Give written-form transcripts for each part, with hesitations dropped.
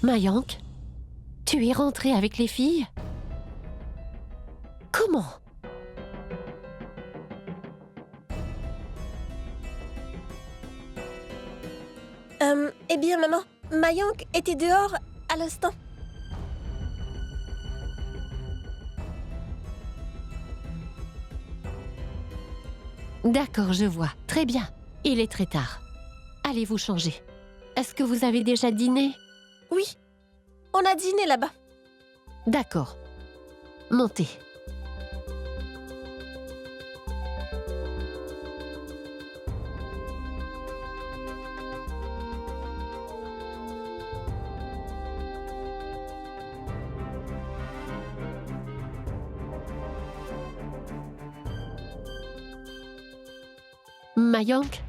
Mayank, tu es rentré avec les filles? Comment? Eh bien, maman, Mayank était dehors à l'instant. D'accord, je vois. Très bien. Il est très tard. Allez vous changer. Est-ce que vous avez déjà dîné? Oui, on a dîné là-bas. D'accord. Montez. Mayank,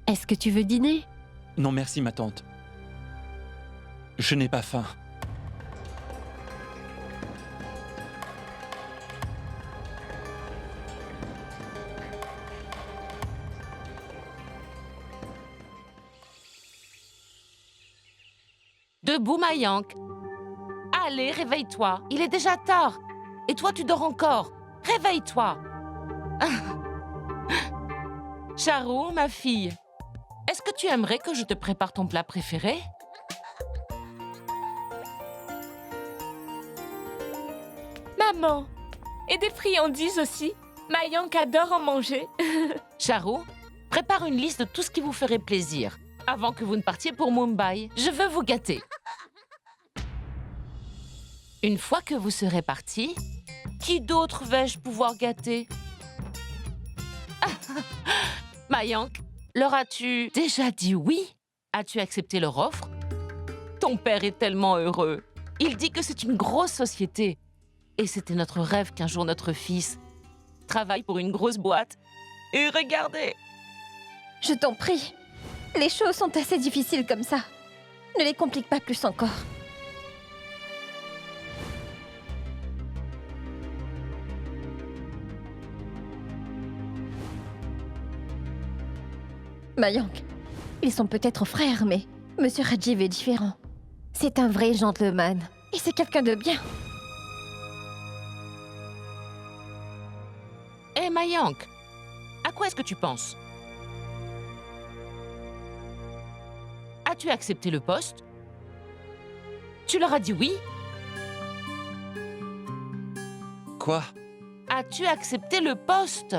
est-ce que tu veux dîner? Non merci ma tante. Je n'ai pas faim. Debout, Mayank. Allez, réveille-toi. Il est déjà tard. Et toi, tu dors encore. Réveille-toi. Charu, ma fille, est-ce que tu aimerais que je te prépare ton plat préféré? Maman, et des friandises aussi. Mayank adore en manger. Charu, prépare une liste de tout ce qui vous ferait plaisir. Avant que vous ne partiez pour Mumbai, je veux vous gâter. Une fois que vous serez partis, qui d'autre vais-je pouvoir gâter? Mayank, leur as-tu déjà dit oui? As-tu accepté leur offre? Ton père est tellement heureux. Il dit que c'est une grosse société. Et c'était notre rêve qu'un jour notre fils travaille pour une grosse boîte. Et regardez! Je t'en prie. Les choses sont assez difficiles comme ça. Ne les complique pas plus encore. Mayank, ils sont peut-être frères, mais Monsieur Rajiv est différent. C'est un vrai gentleman. Et c'est quelqu'un de bien. Hé, Mayank, à quoi est-ce que tu penses? As-tu accepté le poste? Tu leur as dit oui? Quoi? As-tu accepté le poste?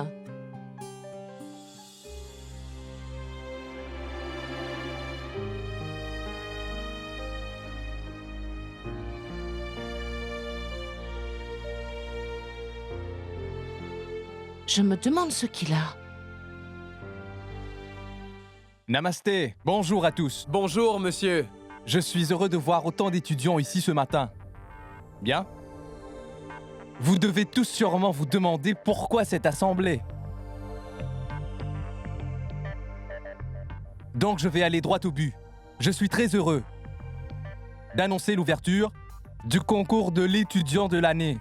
Je me demande ce qu'il a. Namasté, bonjour à tous. Bonjour, monsieur. Je suis heureux de voir autant d'étudiants ici ce matin. Bien? Vous devez tous sûrement vous demander pourquoi cette assemblée. Donc je vais aller droit au but. Je suis très heureux d'annoncer l'ouverture du concours de l'étudiant de l'année.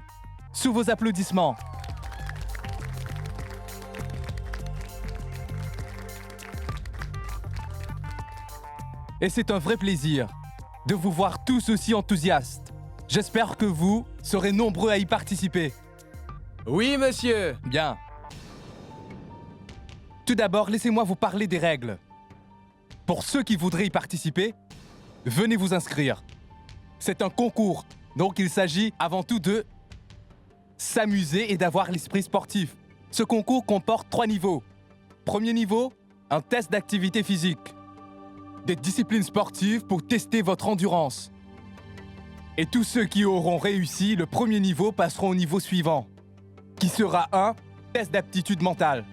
Sous vos applaudissements. Et c'est un vrai plaisir de vous voir tous aussi enthousiastes. J'espère que vous serez nombreux à y participer. Oui, monsieur. Bien. Tout d'abord, laissez-moi vous parler des règles. Pour ceux qui voudraient y participer, venez vous inscrire. C'est un concours, donc il s'agit avant tout de s'amuser et d'avoir l'esprit sportif. Ce concours comporte 3 niveaux. Premier niveau, un test d'activité physique. Des disciplines sportives pour tester votre endurance. Et tous ceux qui auront réussi le premier niveau passeront au niveau suivant, qui sera un test d'aptitude mentale,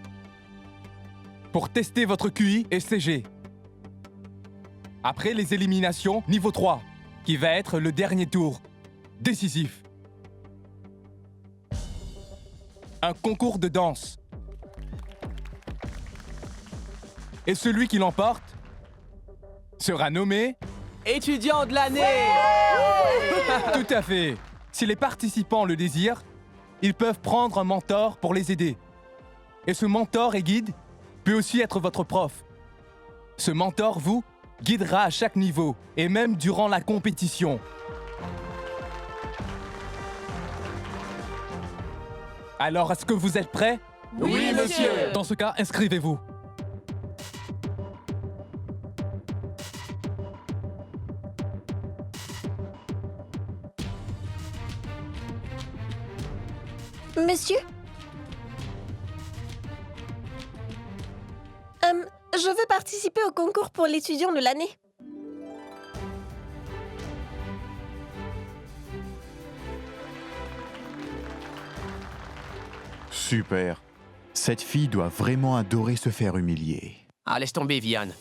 pour tester votre QI et CG. Après les éliminations, niveau 3, qui va être le dernier tour, décisif. Un concours de danse. Et celui qui l'emporte sera nommé Étudiant de l'année. Tout à fait. Si les participants le désirent, ils peuvent prendre un mentor pour les aider. Et ce mentor et guide peut aussi être votre prof. Ce mentor, vous, guidera à chaque niveau et même durant la compétition. Alors, est-ce que vous êtes prêts? Oui, monsieur. Dans ce cas, inscrivez-vous. Monsieur? Je veux participer au concours pour l'étudiant de l'année. Super. Cette fille doit vraiment adorer se faire humilier. Ah, laisse tomber, Vianne.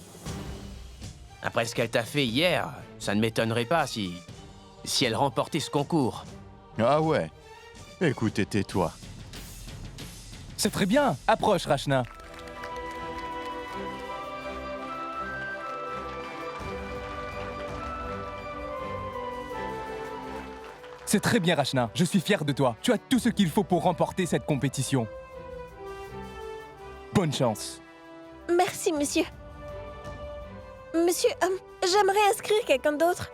Après ce qu'elle t'a fait hier, ça ne m'étonnerait pas si elle remportait ce concours. Ah ouais? Écoute, tais-toi. C'est très bien. Approche, Rachna. C'est très bien, Rachna. Je suis fier de toi. Tu as tout ce qu'il faut pour remporter cette compétition. Bonne chance. Merci, monsieur. Monsieur, j'aimerais inscrire quelqu'un d'autre.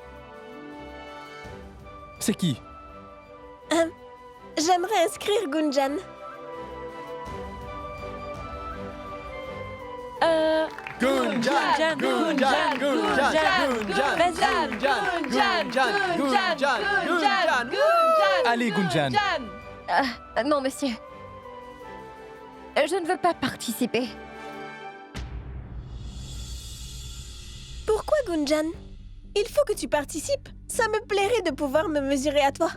C'est qui? J'aimerais inscrire Gunjan. Gunjan, Gunjan, Gunjan, Gunjan. Allez, Gunjan. Non, monsieur. Je ne veux pas participer. Pourquoi, Gunjan? Il faut que tu participes. Ça me plairait de pouvoir me mesurer à toi.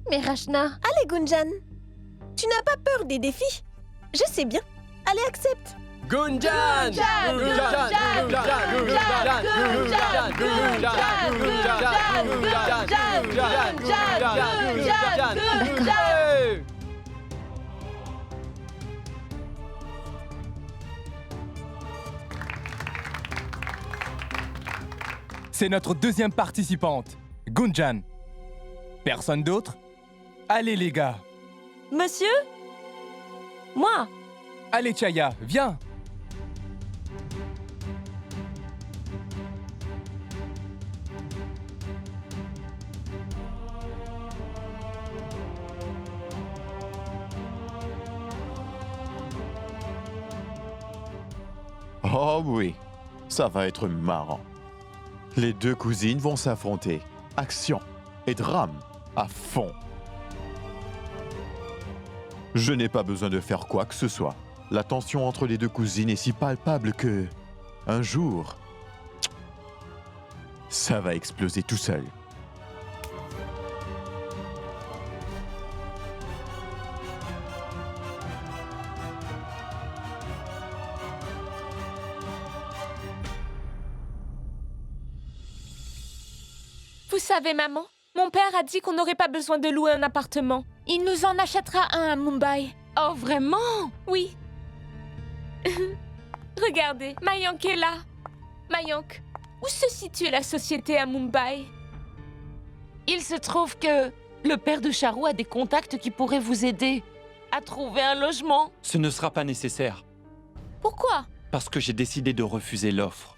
Mais Rachna... Allez, Gunjan. Tu n'as pas peur des défis? Je sais bien. Allez, accepte. Gunjan! C'est notre deuxième participante, Gunjan. Personne d'autre? Allez, les gars. Monsieur? Moi? Allez, Chaya, viens. Oh oui, ça va être marrant. Les deux cousines vont s'affronter. Action et drame à fond. Je n'ai pas besoin de faire quoi que ce soit. La tension entre les deux cousines est si palpable que... un jour... ça va exploser tout seul. Vous savez, maman, mon père a dit qu'on n'aurait pas besoin de louer un appartement. Il nous en achètera un à Mumbai. Oh, vraiment? Oui. Regardez, Mayank est là. Mayank, où se situe la société à Mumbai? Il se trouve que le père de Charu a des contacts qui pourraient vous aider à trouver un logement. Ce ne sera pas nécessaire, Pourquoi? parce que j'ai décidé de refuser l'offre.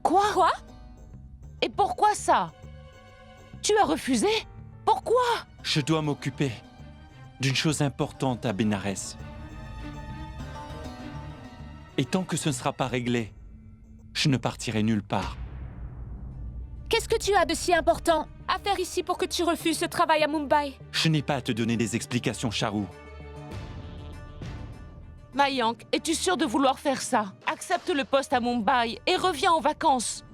Quoi? Et pourquoi ça? Tu as refusé? Pourquoi? Je dois m'occuper d'une chose importante à Bénarès. Et tant que ce ne sera pas réglé, je ne partirai nulle part. Qu'est-ce que tu as de si important à faire ici pour que tu refuses ce travail à Mumbai? Je n'ai pas à te donner des explications, Charu. Mayank, es-tu sûr de vouloir faire ça? Accepte le poste à Mumbai et reviens en vacances.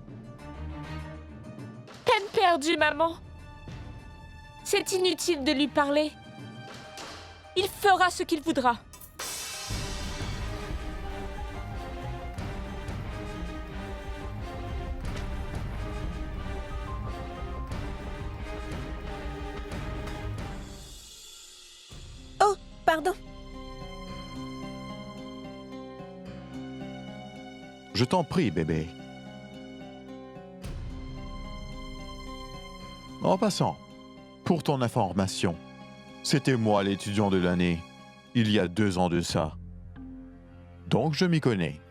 Peine perdue, maman. C'est inutile de lui parler. Il fera ce qu'il voudra. Oh, pardon. Je t'en prie, bébé. En passant, pour ton information, c'était moi l'étudiant de l'année, il y a 2 ans de ça. Donc je m'y connais.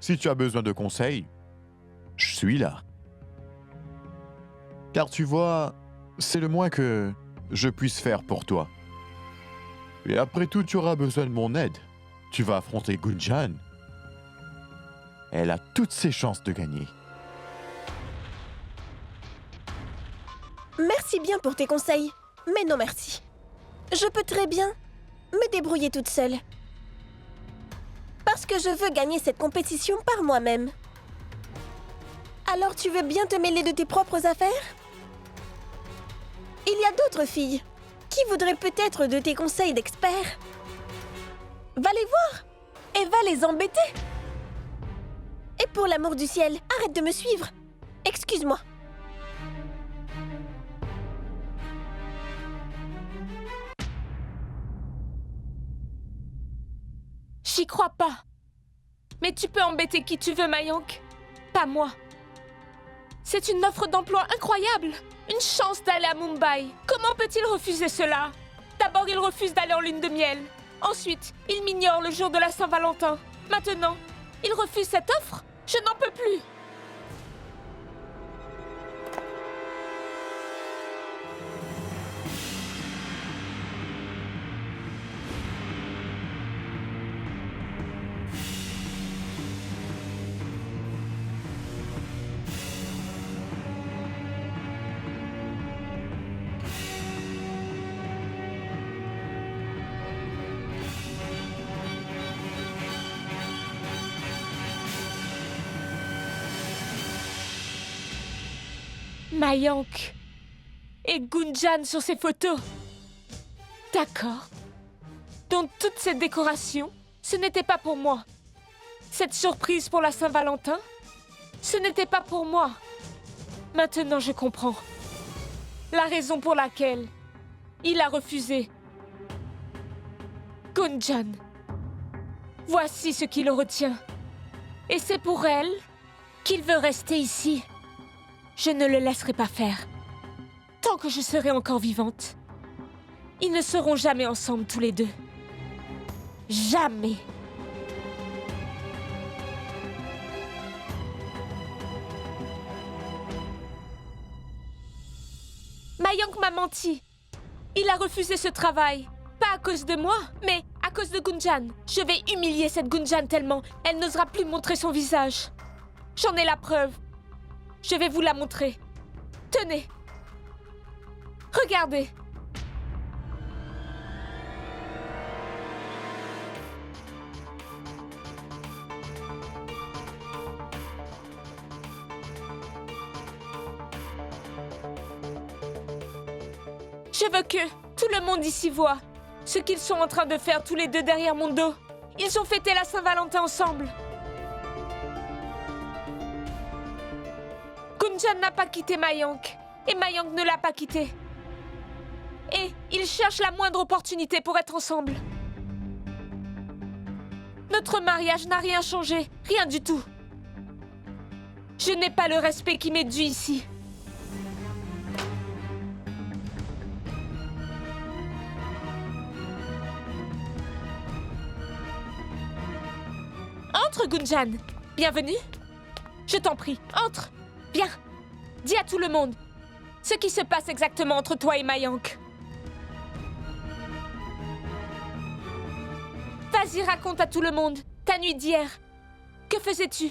Si tu as besoin de conseils, je suis là. Car tu vois, c'est le moins que je puisse faire pour toi. Et après tout, tu auras besoin de mon aide. Tu vas affronter Gunjan. Elle a toutes ses chances de gagner. Merci bien pour tes conseils, mais non merci. Je peux très bien me débrouiller toute seule. Parce que je veux gagner cette compétition par moi-même. Alors tu veux bien te mêler de tes propres affaires? Il y a d'autres filles qui voudraient peut-être de tes conseils d'expert. Va les voir et va les embêter. Et pour l'amour du ciel, arrête de me suivre. Excuse-moi. J'y crois pas. Mais tu peux embêter qui tu veux, Mayank. Pas moi. C'est une offre d'emploi incroyable. Une chance d'aller à Mumbai. Comment peut-il refuser cela? D'abord, il refuse d'aller en lune de miel. Ensuite, il m'ignore le jour de la Saint-Valentin. Maintenant, il refuse cette offre? Je n'en peux plus. Mayank et Gunjan sur ces photos. D'accord. Donc toute cette décoration, ce n'était pas pour moi. Cette surprise pour la Saint-Valentin, ce n'était pas pour moi. Maintenant je comprends. La raison pour laquelle il a refusé. Gunjan. Voici ce qui le retient. Et c'est pour elle qu'il veut rester ici. Je ne le laisserai pas faire. Tant que je serai encore vivante. Ils ne seront jamais ensemble tous les deux. Jamais. Mayank m'a menti. Il a refusé ce travail. Pas à cause de moi, mais à cause de Gunjan. Je vais humilier cette Gunjan tellement elle n'osera plus montrer son visage. J'en ai la preuve. Je vais vous la montrer. Tenez. Regardez. Je veux que tout le monde ici voit ce qu'ils sont en train de faire tous les deux derrière mon dos. Ils ont fêté la Saint-Valentin ensemble. Gunjan n'a pas quitté Mayank. Et Mayank ne l'a pas quitté. Et ils cherchent la moindre opportunité pour être ensemble. Notre mariage n'a rien changé. Rien du tout. Je n'ai pas le respect qui m'est dû ici. Entre, Gunjan. Bienvenue. Je t'en prie, entre. Viens. Dis à tout le monde ce qui se passe exactement entre toi et Mayank. Vas-y, raconte à tout le monde ta nuit d'hier. Que faisais-tu?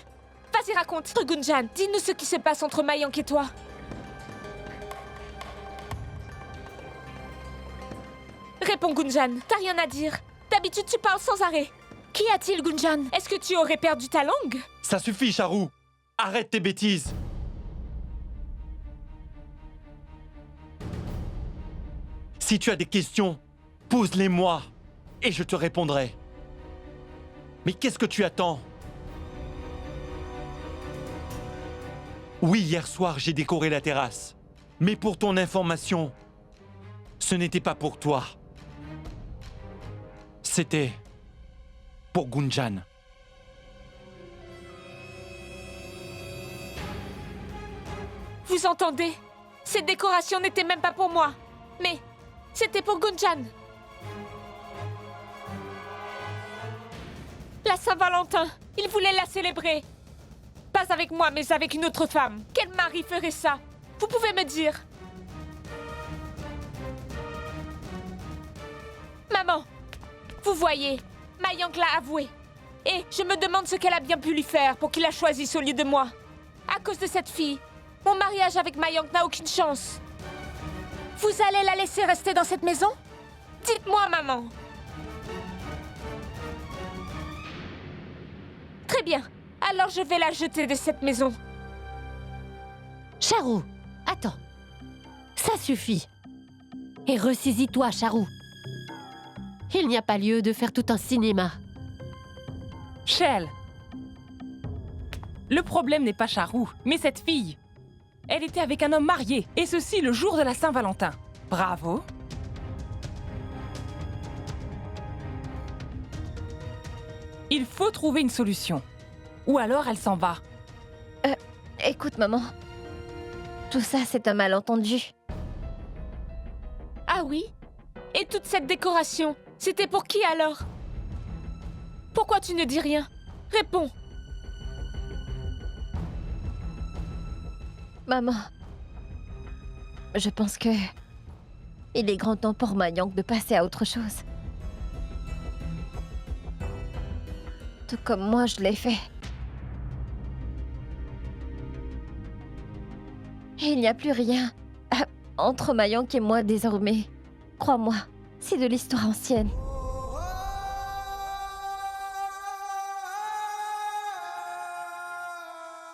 Vas-y, raconte. Gunjan, dis-nous ce qui se passe entre Mayank et toi. Réponds, Gunjan. T'as rien à dire. D'habitude, tu parles sans arrêt. Qu'y a-t-il, Gunjan? Est-ce que tu aurais perdu ta langue? Ça suffit, Charou. Arrête tes bêtises. Si tu as des questions, pose-les-moi et je te répondrai. Mais qu'est-ce que tu attends? Oui, hier soir, j'ai décoré la terrasse. Mais pour ton information, ce n'était pas pour toi. C'était pour Gunjan. Vous entendez? Cette décoration n'était même pas pour moi. Mais c'était pour Gunjan. La Saint-Valentin, il voulait la célébrer. Pas avec moi, mais avec une autre femme. Quel mari ferait ça? Vous pouvez me dire? Maman, vous voyez, Mayank l'a avoué. Et je me demande ce qu'elle a bien pu lui faire pour qu'il la choisisse au lieu de moi. À cause de cette fille, mon mariage avec Mayank n'a aucune chance. Vous allez la laisser rester dans cette maison? Dites-moi, maman. Très bien. Alors je vais la jeter de cette maison. Charou, attends. Ça suffit. Et ressaisis-toi, Charou. Il n'y a pas lieu de faire tout un cinéma. Shell, le problème n'est pas Charou, mais cette fille. Elle était avec un homme marié, et ceci le jour de la Saint-Valentin. Bravo. Il faut trouver une solution. Ou alors elle s'en va. Écoute, maman. Tout ça, c'est un malentendu. Ah oui? Et toute cette décoration, c'était pour qui alors? Pourquoi tu ne dis rien? Réponds. Maman. Je pense que... il est grand temps pour Mayank de passer à autre chose. Tout comme moi, je l'ai fait. Et il n'y a plus rien entre Mayank et moi désormais. Crois-moi, c'est de l'histoire ancienne.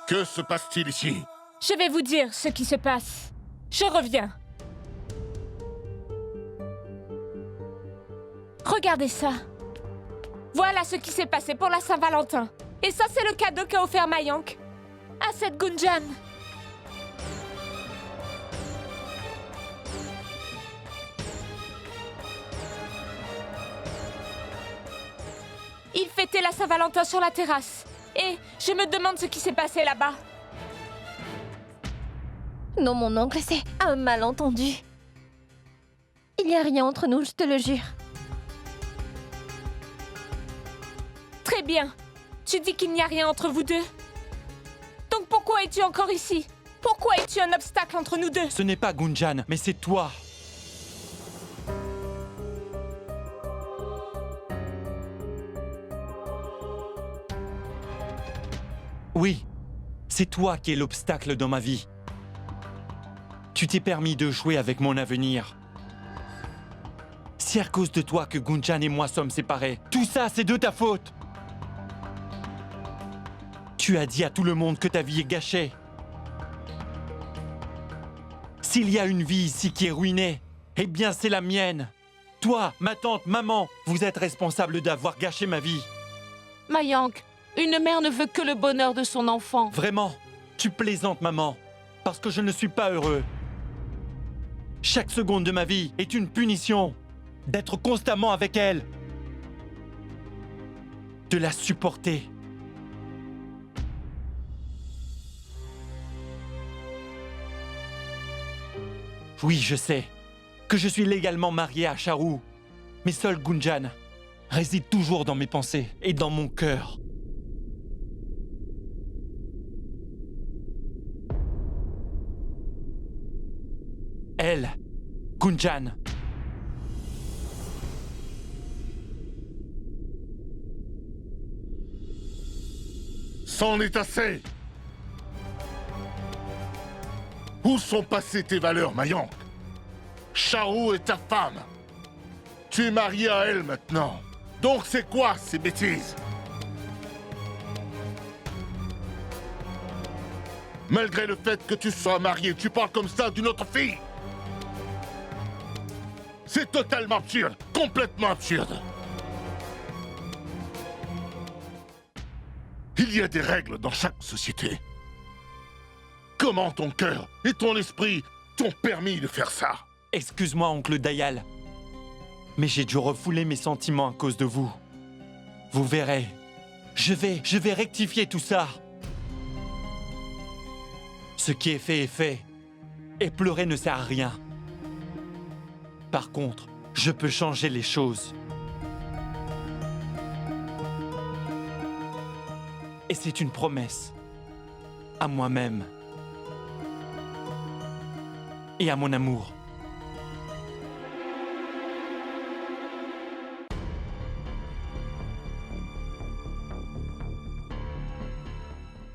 Que se passe-t-il ici? Je vais vous dire ce qui se passe. Je reviens. Regardez ça. Voilà ce qui s'est passé pour la Saint-Valentin. Et ça, c'est le cadeau qu'a offert Mayank à cette Gunjan. Il fêtait la Saint-Valentin sur la terrasse. Et je me demande ce qui s'est passé là-bas. Non, mon oncle, c'est un malentendu. Il n'y a rien entre nous, je te le jure. Très bien. Tu dis qu'il n'y a rien entre vous deux. Donc pourquoi es-tu encore ici? Pourquoi es-tu un obstacle entre nous deux? Ce n'est pas Gunjan, mais c'est toi. Oui, c'est toi qui es l'obstacle dans ma vie. Tu t'es permis de jouer avec mon avenir. C'est à cause de toi que Gunjan et moi sommes séparés. Tout ça, c'est de ta faute. Tu as dit à tout le monde que ta vie est gâchée. S'il y a une vie ici qui est ruinée, eh bien c'est la mienne. Toi, ma tante, maman, vous êtes responsables d'avoir gâché ma vie. Mayank, une mère ne veut que le bonheur de son enfant. Vraiment, tu plaisantes, maman, parce que je ne suis pas heureux. Chaque seconde de ma vie est une punition d'être constamment avec elle, de la supporter. Oui, je sais que je suis légalement marié à Charou, mais seul Gunjan réside toujours dans mes pensées et dans mon cœur. Elle, Gunjan. C'en est assez! Où sont passées tes valeurs, Mayank? Charou est ta femme. Tu es marié à elle maintenant. Donc c'est quoi ces bêtises? Malgré le fait que tu sois marié, tu parles comme ça d'une autre fille? C'est totalement absurde, complètement absurde. Il y a des règles dans chaque société. Comment ton cœur et ton esprit t'ont permis de faire ça? Excuse-moi, oncle Dayal, mais j'ai dû refouler mes sentiments à cause de vous. Vous verrez, je vais rectifier tout ça. Ce qui est fait, et pleurer ne sert à rien. Par contre, je peux changer les choses. Et c'est une promesse. À moi-même. Et à mon amour.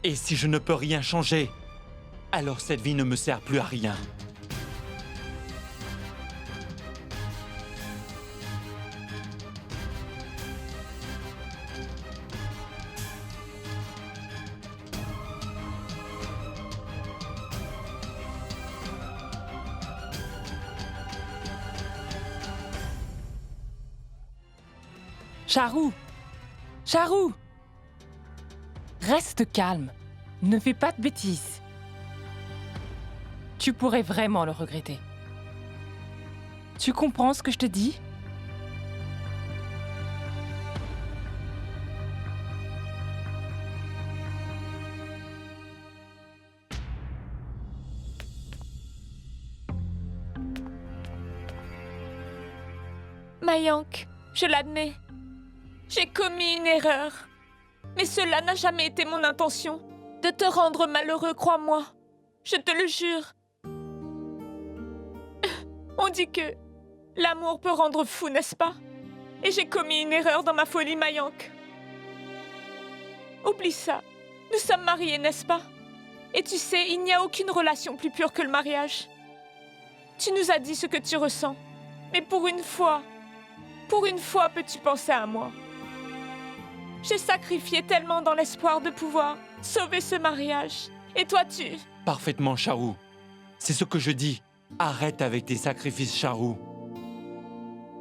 Et si je ne peux rien changer, alors cette vie ne me sert plus à rien. Charou! Charou! Reste calme. Ne fais pas de bêtises. Tu pourrais vraiment le regretter. Tu comprends ce que je te dis? Mayank, je l'admets. J'ai commis une erreur. Mais cela n'a jamais été mon intention. De te rendre malheureux, crois-moi. Je te le jure. On dit que l'amour peut rendre fou, n'est-ce pas? Et j'ai commis une erreur dans ma folie, Mayank. Oublie ça. Nous sommes mariés, n'est-ce pas? Et tu sais, il n'y a aucune relation plus pure que le mariage. Tu nous as dit ce que tu ressens. Mais pour une fois peux-tu penser à moi? J'ai sacrifié tellement dans l'espoir de pouvoir sauver ce mariage. Et toi, tu... Parfaitement, Charou. C'est ce que je dis. Arrête avec tes sacrifices, Charou.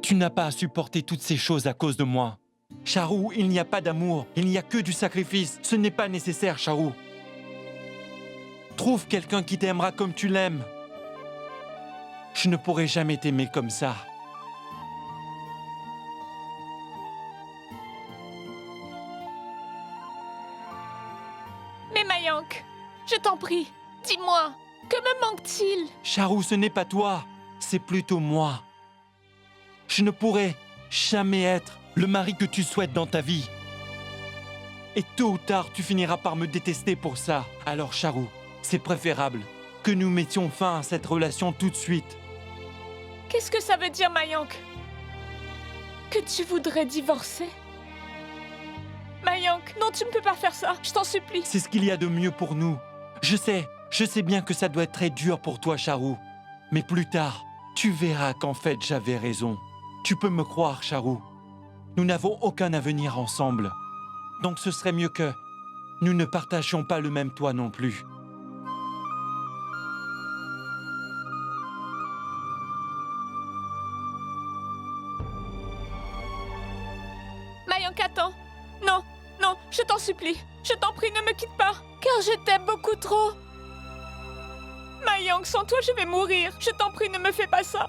Tu n'as pas à supporter toutes ces choses à cause de moi. Charou, il n'y a pas d'amour. Il n'y a que du sacrifice. Ce n'est pas nécessaire, Charou. Trouve quelqu'un qui t'aimera comme tu l'aimes. Je ne pourrai jamais t'aimer comme ça. Mais Mayank, je t'en prie, dis-moi, que me manque-t-il? Charou, ce n'est pas toi, c'est plutôt moi. Je ne pourrai jamais être le mari que tu souhaites dans ta vie. Et tôt ou tard, tu finiras par me détester pour ça. Alors, Charou, c'est préférable que nous mettions fin à cette relation tout de suite. Qu'est-ce que ça veut dire, Mayank? Que tu voudrais divorcer? Mayank, non, tu ne peux pas faire ça, je t'en supplie. C'est ce qu'il y a de mieux pour nous. Je sais bien que ça doit être très dur pour toi, Charou. Mais plus tard, tu verras qu'en fait, j'avais raison. Tu peux me croire, Charou. Nous n'avons aucun avenir ensemble. Donc ce serait mieux que nous ne partagions pas le même toit non plus. Mayank, attends. Non, non, je t'en supplie. Je t'en prie, ne me quitte pas, car je t'aime beaucoup trop. Mayank, sans toi, je vais mourir. Je t'en prie, ne me fais pas ça.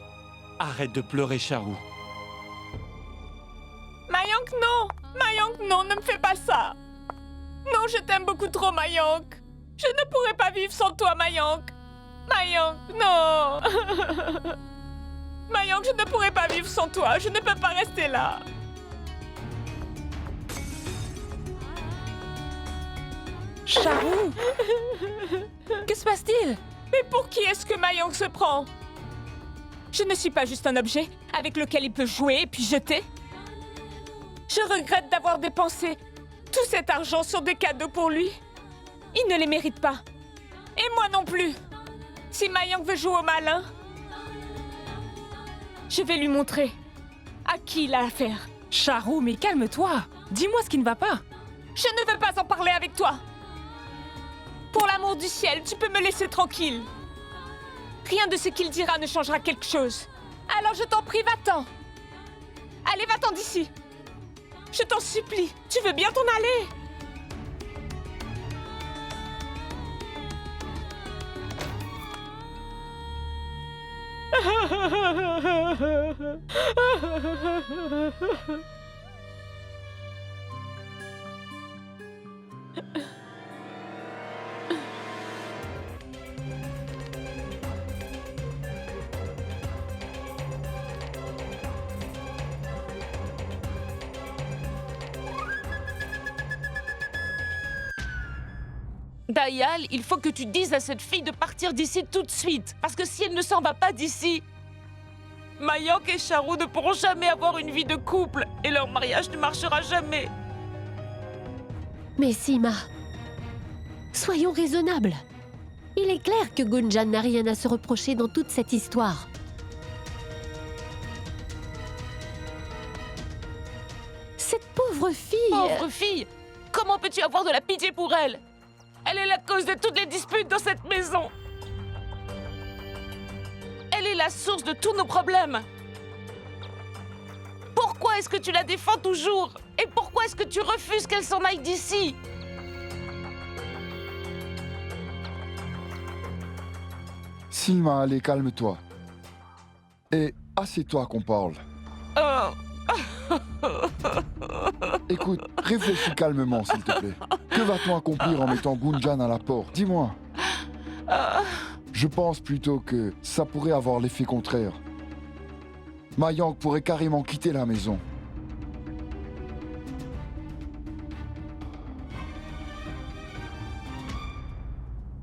Arrête de pleurer, Charou. Mayank, non. Mayank, non, ne me fais pas ça. Non, je t'aime beaucoup trop, Mayank. Je ne pourrais pas vivre sans toi, Mayank. Mayank, non. Mayank, je ne pourrais pas vivre sans toi. Je ne peux pas rester là. Charou! Que se passe-t-il? Mais pour qui est-ce que Mayank se prend? Je ne suis pas juste un objet avec lequel il peut jouer et puis jeter. Je regrette d'avoir dépensé tout cet argent sur des cadeaux pour lui. Il ne les mérite pas. Et moi non plus. Si Mayank veut jouer au malin, je vais lui montrer à qui il a affaire. Charou, mais calme-toi. Dis-moi ce qui ne va pas. Je ne veux pas en parler avec toi. Pour l'amour du ciel, tu peux me laisser tranquille. Rien de ce qu'il dira ne changera quelque chose. Alors je t'en prie, va-t'en. Allez, va-t'en d'ici. Je t'en supplie, tu veux bien t'en aller? Dayal, il faut que tu dises à cette fille de partir d'ici tout de suite. Parce que si elle ne s'en va pas d'ici, Mayank et Charou ne pourront jamais avoir une vie de couple et leur mariage ne marchera jamais. Mais Sima, soyons raisonnables. Il est clair que Gunjan n'a rien à se reprocher dans toute cette histoire. Cette pauvre fille... Pauvre fille! Comment peux-tu avoir de la pitié pour elle? Elle est la cause de toutes les disputes dans cette maison. Elle est la source de tous nos problèmes. Pourquoi est-ce que tu la défends toujours? Et pourquoi est-ce que tu refuses qu'elle s'en aille d'ici? Sima, allez, calme-toi. Et assieds-toi qu'on parle. Écoute, réfléchis calmement, s'il te plaît. Que va-t-on accomplir en mettant Gunjan à la porte? Dis-moi. Je pense plutôt que ça pourrait avoir l'effet contraire. Mayank pourrait carrément quitter la maison.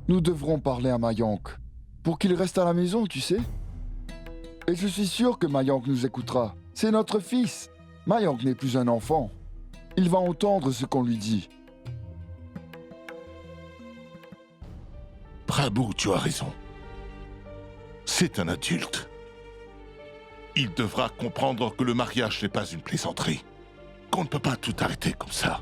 Nous devrons parler à Mayank pour qu'il reste à la maison, tu sais. Et je suis sûr que Mayank nous écoutera. C'est notre fils. Mayank n'est plus un enfant. Il va entendre ce qu'on lui dit. Prabhu, tu as raison. C'est un adulte. Il devra comprendre que le mariage n'est pas une plaisanterie. Qu'on ne peut pas tout arrêter comme ça.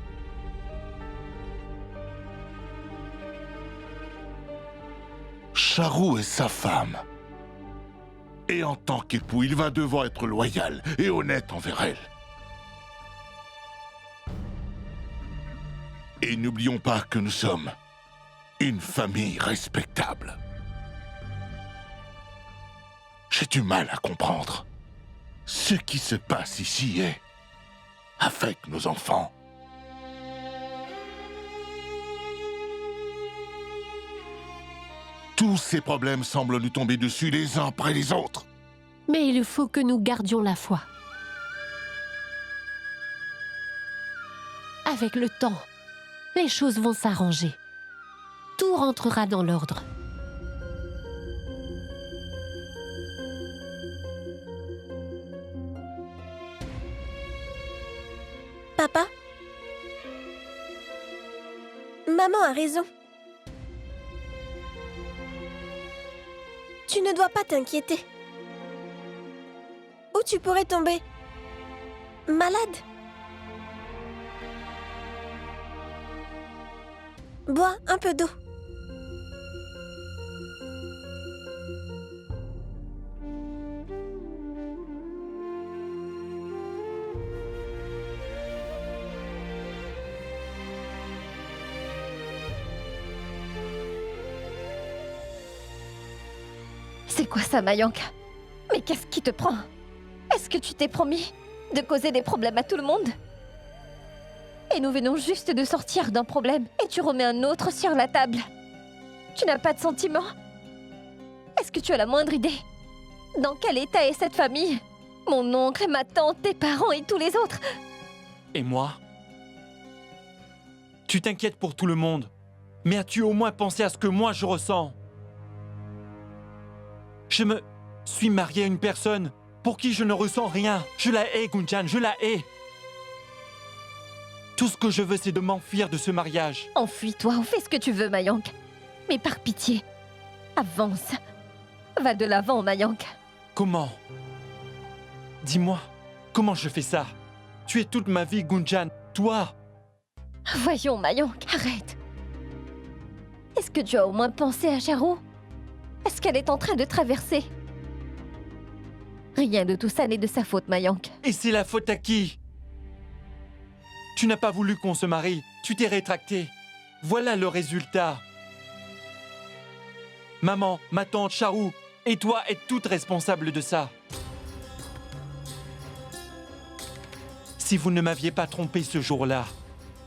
Charou est sa femme. Et en tant qu'époux, il va devoir être loyal et honnête envers elle. Et n'oublions pas que nous sommes une famille respectable. J'ai du mal à comprendre ce qui se passe ici et avec nos enfants. Tous ces problèmes semblent nous tomber dessus les uns après les autres. Mais il faut que nous gardions la foi. Avec le temps, les choses vont s'arranger. Tout rentrera dans l'ordre. Papa? Maman a raison. Tu ne dois pas t'inquiéter. Ou tu pourrais tomber malade. Bois un peu d'eau. C'est quoi ça, Mayank? Mais qu'est-ce qui te prend? Est-ce que tu t'es promis de causer des problèmes à tout le monde? Et nous venons juste de sortir d'un problème et tu remets un autre sur la table. Tu n'as pas de sentiments? Est-ce que tu as la moindre idée? Dans quel état est cette famille? Mon oncle, ma tante, tes parents et tous les autres. Et moi? Tu t'inquiètes pour tout le monde. Mais as-tu au moins pensé à ce que moi je ressens? Je me suis marié à une personne pour qui je ne ressens rien. Je la hais, Gunjan, je la hais. Tout ce que je veux, c'est de m'enfuir de ce mariage. Enfuis-toi ou fais ce que tu veux, Mayank. Mais par pitié, avance. Va de l'avant, Mayank. Comment? Dis-moi, comment je fais ça? Tu es toute ma vie, Gunjan. Toi! Voyons, Mayank, arrête. Est-ce que tu as au moins pensé à Charou? Est-ce qu'elle est en train de traverser? Rien de tout ça n'est de sa faute, Mayank. Et c'est la faute à qui? Tu n'as pas voulu qu'on se marie. Tu t'es rétracté. Voilà le résultat. Maman, ma tante, Charou, et toi êtes toutes responsables de ça. Si vous ne m'aviez pas trompé ce jour-là,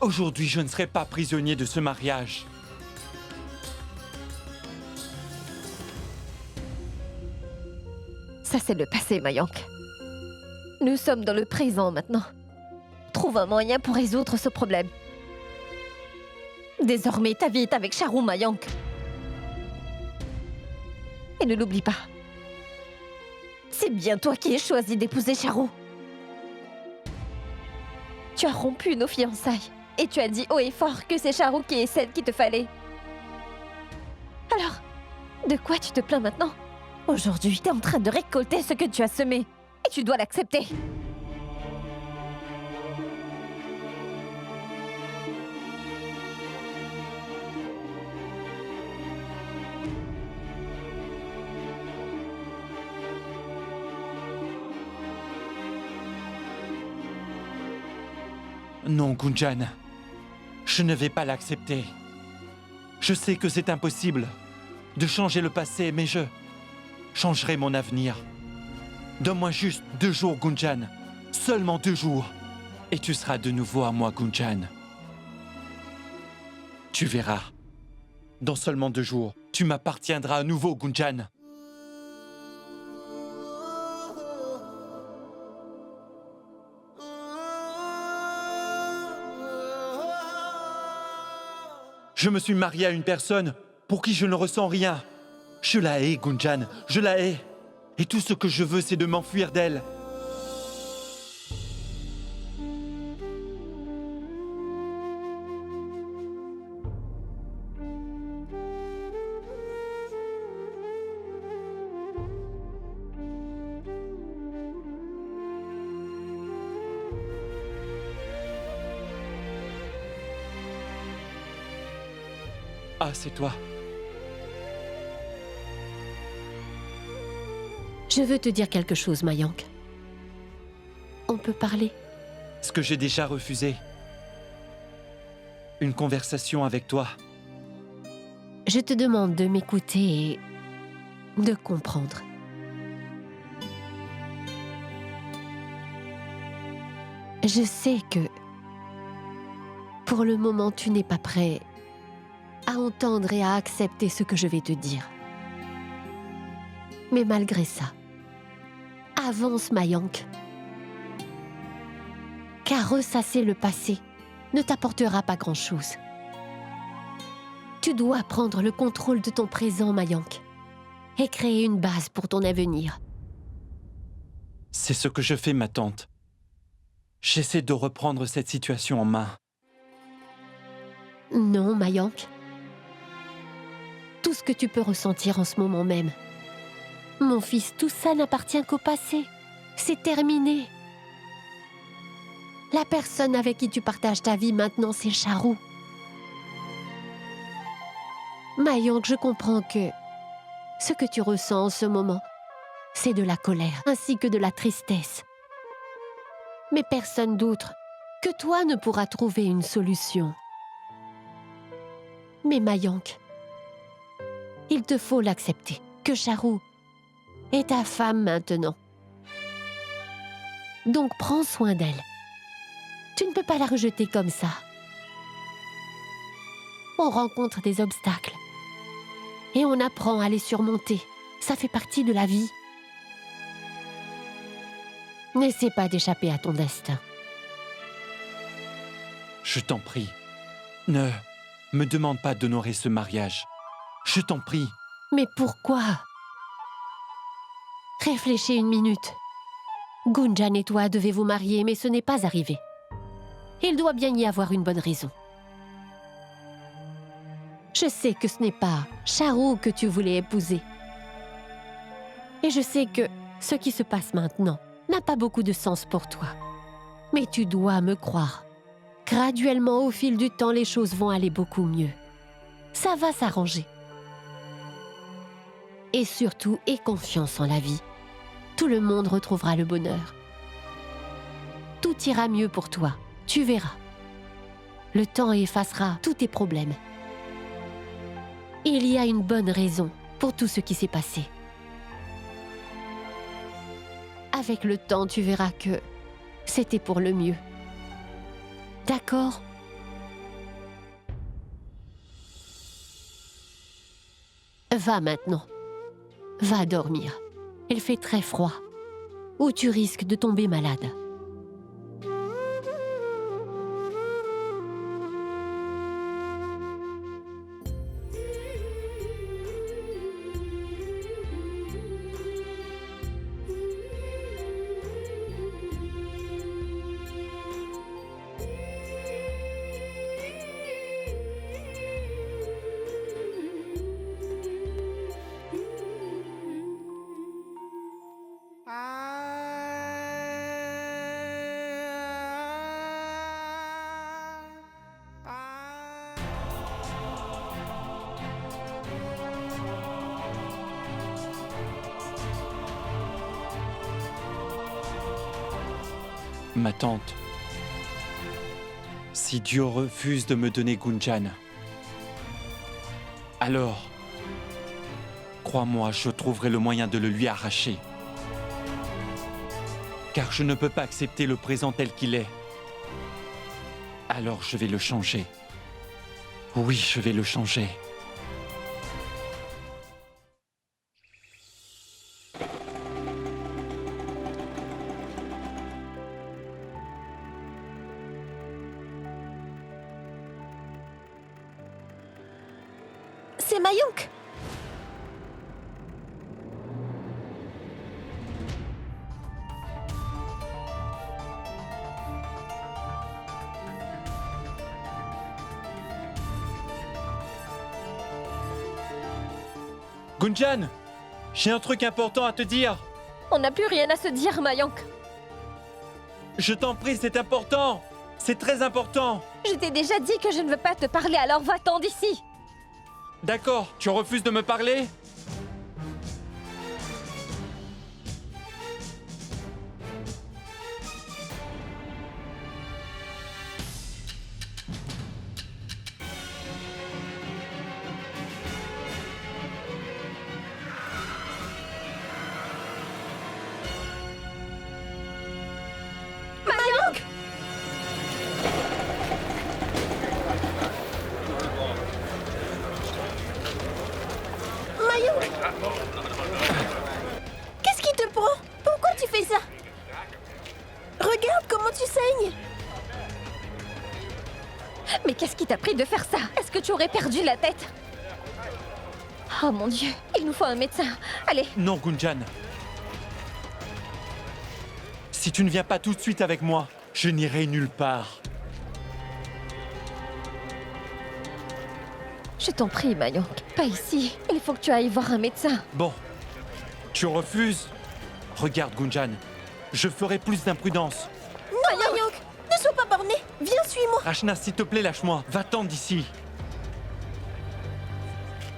aujourd'hui je ne serais pas prisonnier de ce mariage. Ça, c'est le passé, Mayank. Nous sommes dans le présent maintenant. Trouve un moyen pour résoudre ce problème. Désormais, ta vie est avec Charu, Mayank. Et ne l'oublie pas. C'est bien toi qui ai choisi d'épouser Charu. Tu as rompu nos fiançailles. Et tu as dit haut et fort que c'est Charu qui est celle qu'il te fallait. Alors, de quoi tu te plains maintenant? Aujourd'hui, t'es en train de récolter ce que tu as semé. Et tu dois l'accepter. Non, Gunjan. Je ne vais pas l'accepter. Je sais que c'est impossible de changer le passé, mais je changerai mon avenir. Donne-moi juste 2 jours, Gunjan. Seulement 2 jours. Et tu seras de nouveau à moi, Gunjan. Tu verras. Dans seulement 2 jours, tu m'appartiendras à nouveau, Gunjan. Je me suis marié à une personne pour qui je ne ressens rien. Je la hais, Gunjan, je la hais. Et tout ce que je veux, c'est de m'enfuir d'elle. Ah, c'est toi. Je veux te dire quelque chose, Mayank. On peut parler? Ce que j'ai déjà refusé. Une conversation avec toi. Je te demande de m'écouter et de comprendre. Je sais que, pour le moment, tu n'es pas prêt à entendre et à accepter ce que je vais te dire. Mais malgré ça, avance, Mayank. Car ressasser le passé ne t'apportera pas grand-chose. Tu dois prendre le contrôle de ton présent, Mayank, et créer une base pour ton avenir. C'est ce que je fais, ma tante. J'essaie de reprendre cette situation en main. Non, Mayank. Tout ce que tu peux ressentir en ce moment même. Mon fils, tout ça n'appartient qu'au passé. C'est terminé. La personne avec qui tu partages ta vie maintenant, c'est Charu. Mayank, je comprends que ce que tu ressens en ce moment, c'est de la colère, ainsi que de la tristesse. Mais personne d'autre que toi ne pourra trouver une solution. Mais Mayank, il te faut l'accepter, que Charu est ta femme maintenant. Donc prends soin d'elle. Tu ne peux pas la rejeter comme ça. On rencontre des obstacles et on apprend à les surmonter. Ça fait partie de la vie. N'essaie pas d'échapper à ton destin. Je t'en prie, ne me demande pas d'honorer ce mariage. Je t'en prie. Mais pourquoi? Réfléchis une minute. Gunjan et toi devez vous marier, mais ce n'est pas arrivé. Il doit bien y avoir une bonne raison. Je sais que ce n'est pas Charu que tu voulais épouser. Et je sais que ce qui se passe maintenant n'a pas beaucoup de sens pour toi. Mais tu dois me croire. Graduellement, au fil du temps, les choses vont aller beaucoup mieux. Ça va s'arranger. Et surtout, aie confiance en la vie. Tout le monde retrouvera le bonheur. Tout ira mieux pour toi, tu verras. Le temps effacera tous tes problèmes. Il y a une bonne raison pour tout ce qui s'est passé. Avec le temps, tu verras que c'était pour le mieux. D'accord ? Va maintenant. Va dormir. Il fait très froid. Ou tu risques de tomber malade. Ma tante, si Dieu refuse de me donner Gunjan, alors, crois-moi, je trouverai le moyen de le lui arracher. Car je ne peux pas accepter le présent tel qu'il est. Alors je vais le changer. Oui, je vais le changer. C'est Mayank. Gunjan, j'ai un truc important à te dire. On n'a plus rien à se dire, Mayank. Je t'en prie, c'est important. C'est très important. Je t'ai déjà dit que je ne veux pas te parler, alors va-t'en d'ici. D'accord, tu refuses de me parler? Mayank! Mayank! Qu'est-ce qui te prend? Pourquoi tu fais ça? Regarde comment tu saignes! Mais qu'est-ce qui t'a pris de faire ça? Est-ce que tu aurais perdu la tête? Oh mon Dieu, il nous faut un médecin. Allez. Non, Gunjan. Si tu ne viens pas tout de suite avec moi, je n'irai nulle part. Je t'en prie, Mayank. Pas ici. Il faut que tu ailles voir un médecin. Bon, tu refuses? Regarde, Gunjan, je ferai plus d'imprudence. Non, Mayank! Ne sois pas borné! Viens, suis-moi! Rachna, s'il te plaît, lâche-moi. Va-t'en d'ici.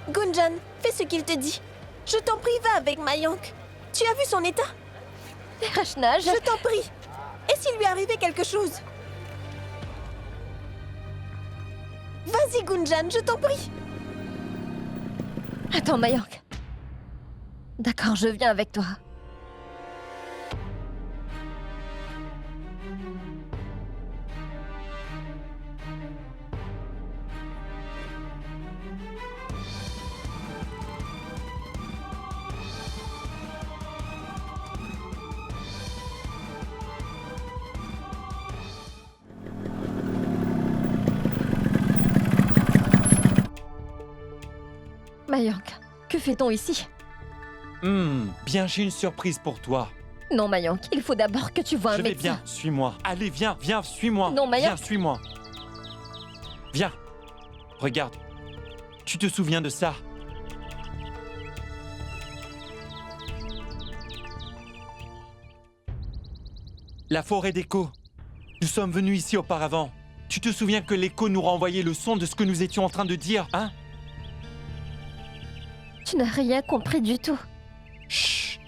Gunjan, fais ce qu'il te dit. Je t'en prie, va avec Mayank. Tu as vu son état? Rachna, Je t'en prie. Et s'il lui arrivait quelque chose? Vas-y, Gunjan, je t'en prie. Attends, Mayank. D'accord, je viens avec toi. Mayank, que fait-on ici? Bien, j'ai une surprise pour toi. Non, Mayank, il faut d'abord que tu vois un Je vais médecin. bien, suis-moi. Allez, viens, viens, suis-moi. Non, Mayank. Viens, suis-moi. Viens. Regarde. Tu te souviens de ça? La forêt d'écho. Nous sommes venus ici auparavant. Tu te souviens que l'écho nous renvoyait le son de ce que nous étions en train de dire, hein? Tu n'as rien compris du tout. Chut!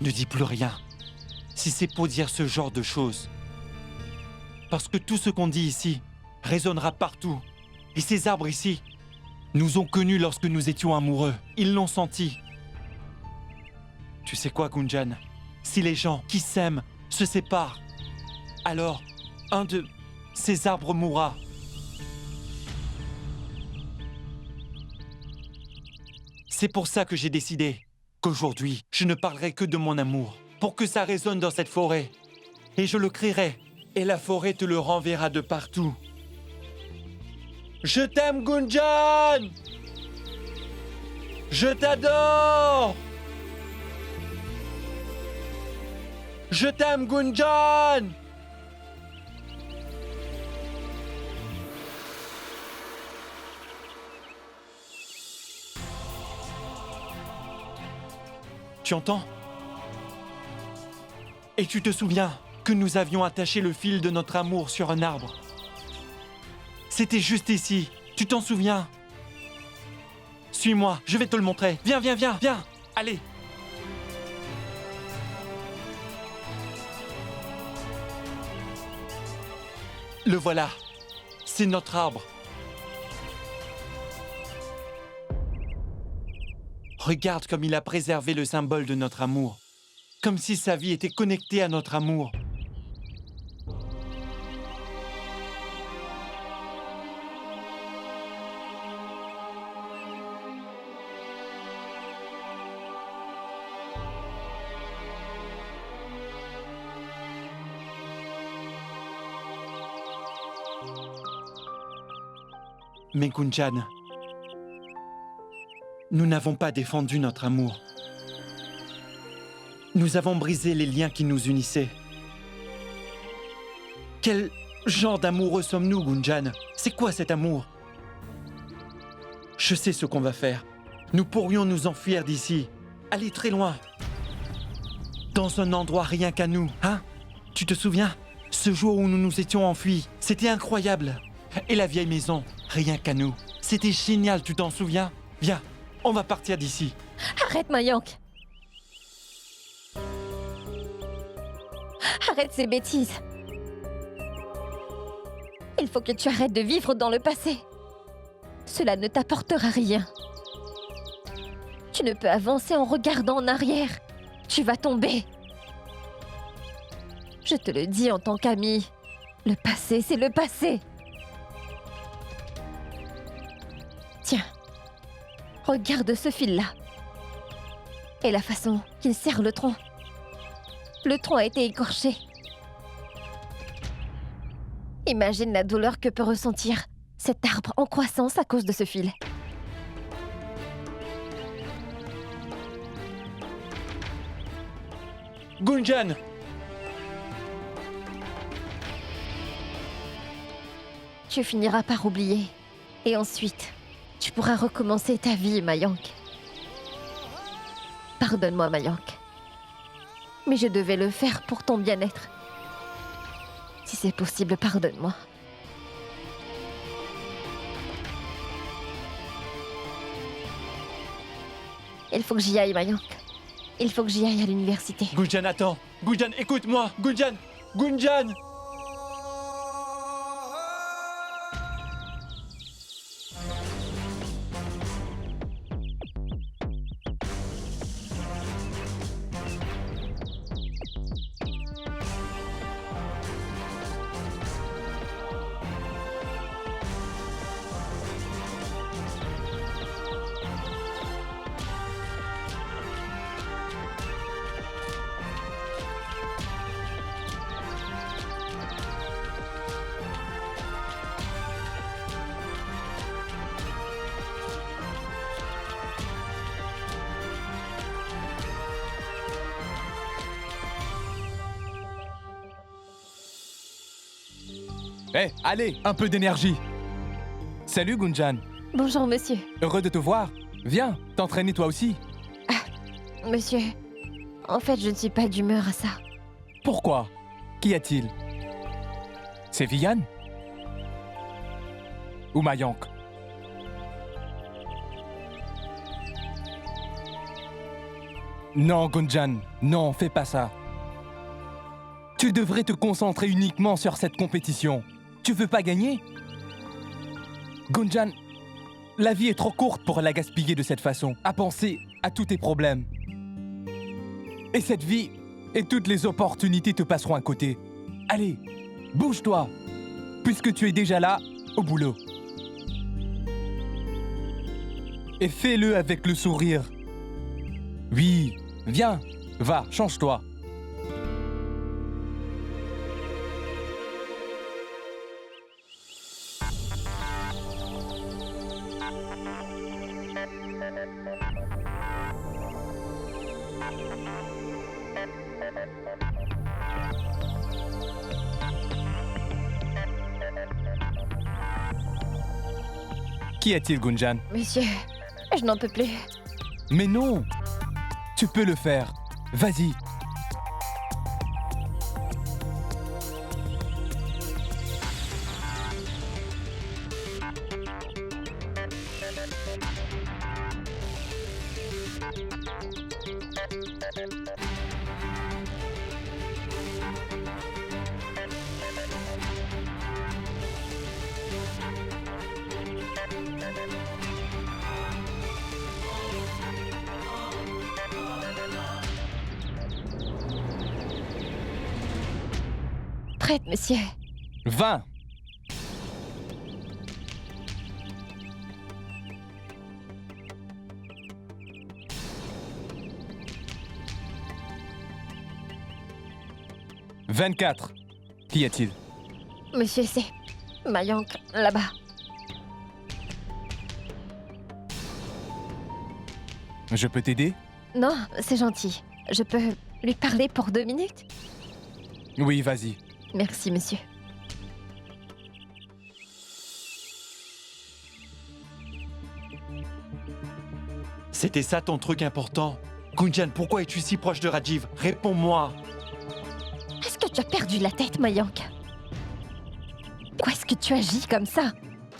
Ne dis plus rien. Si c'est pour dire ce genre de choses. Parce que tout ce qu'on dit ici résonnera partout. Et ces arbres ici nous ont connus lorsque nous étions amoureux. Ils l'ont senti. Tu sais quoi, Gunjan? Si les gens qui s'aiment se séparent, alors un de ces arbres mourra. C'est pour ça que j'ai décidé qu'aujourd'hui, je ne parlerai que de mon amour, pour que ça résonne dans cette forêt. Et je le crierai, et la forêt te le renverra de partout. Je t'aime, Gunjan! Je t'adore! Je t'aime, Gunjan! Tu entends? Et tu te souviens que nous avions attaché le fil de notre amour sur un arbre? C'était juste ici. Tu t'en souviens? Suis-moi, je vais te le montrer. Viens, viens, viens, viens. Allez. Le voilà. C'est notre arbre. Regarde comme il a préservé le symbole de notre amour. Comme si sa vie était connectée à notre amour. Mais Gunjan, nous n'avons pas défendu notre amour. Nous avons brisé les liens qui nous unissaient. Quel genre d'amoureux sommes-nous, Gunjan? C'est quoi cet amour? Je sais ce qu'on va faire. Nous pourrions nous enfuir d'ici, aller très loin. Dans un endroit rien qu'à nous, hein? Tu te souviens? Ce jour où nous nous étions enfuis, c'était incroyable. Et la vieille maison, rien qu'à nous. C'était génial, tu t'en souviens? Viens, on va partir d'ici. Arrête, Mayank. Arrête ces bêtises. Il faut que tu arrêtes de vivre dans le passé. Cela ne t'apportera rien. Tu ne peux avancer en regardant en arrière. Tu vas tomber. Je te le dis en tant qu'ami. Le passé, c'est le passé. Tiens, regarde ce fil-là. Et la façon qu'il serre le tronc. Le tronc a été écorché. Imagine la douleur que peut ressentir cet arbre en croissance à cause de ce fil. Gunjan! Tu finiras par oublier. Et ensuite, tu pourras recommencer ta vie, Mayank. Pardonne-moi, Mayank. Mais je devais le faire pour ton bien-être. Si c'est possible, pardonne-moi. Il faut que j'y aille, Mayank. Il faut que j'y aille à l'université. Gunjan, attends. Gunjan, écoute-moi. Gunjan! Gunjan! Hé, allez, un peu d'énergie. Salut Gunjan. Bonjour, monsieur. Heureux de te voir. Viens, t'entraîner toi aussi. Monsieur, en fait, je ne suis pas d'humeur à ça. Pourquoi? Qu'y a-t-il? C'est Vian? Ou Mayank? Non, Gunjan, non, fais pas ça. Tu devrais te concentrer uniquement sur cette compétition. Tu veux pas gagner? Gunjan, la vie est trop courte pour la gaspiller de cette façon, à penser à tous tes problèmes. Et cette vie et toutes les opportunités te passeront à côté. Allez, bouge-toi, puisque tu es déjà là, au boulot. Et fais-le avec le sourire. Oui, viens, va, change-toi. Qu'y a-t-il, Gunjan? Monsieur, je n'en peux plus. Mais non! Tu peux le faire. Vas-y. prête, monsieur. 20. « 24. Qu'y a-t-il? Monsieur, c'est Mayank, là-bas. Je peux t'aider? Non, c'est gentil. Je peux lui parler pour 2 minutes? Oui, vas-y. Merci, monsieur. C'était ça ton truc important? Gunjan, pourquoi es-tu si proche de Rajiv? Réponds-moi. Est-ce que tu as perdu la tête, Mayank? Pourquoi est-ce que tu agis comme ça?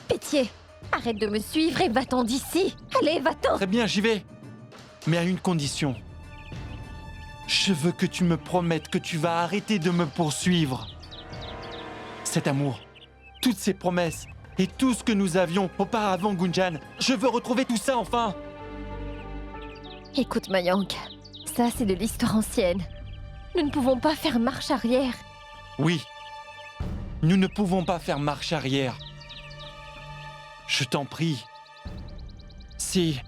Pitié, arrête de me suivre et va-t'en d'ici. Allez, va-t'en. Très bien, j'y vais. Mais à une condition. Je veux que tu me promettes que tu vas arrêter de me poursuivre. Cet amour, toutes ces promesses et tout ce que nous avions auparavant, Gunjan, je veux retrouver tout ça enfin. Écoute, Mayank, ça c'est de l'histoire ancienne. Nous ne pouvons pas faire marche arrière. Oui, nous ne pouvons pas faire marche arrière. Je t'en prie. Si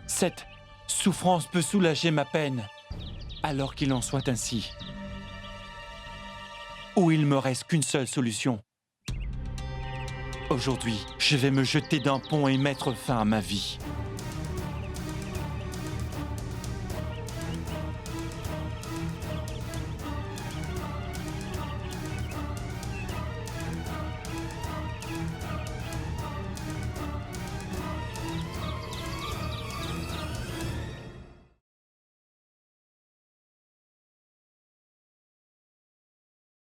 cette souffrance peut soulager ma peine, alors qu'il en soit ainsi. Ou il me reste qu'une seule solution. Aujourd'hui, je vais me jeter d'un pont et mettre fin à ma vie.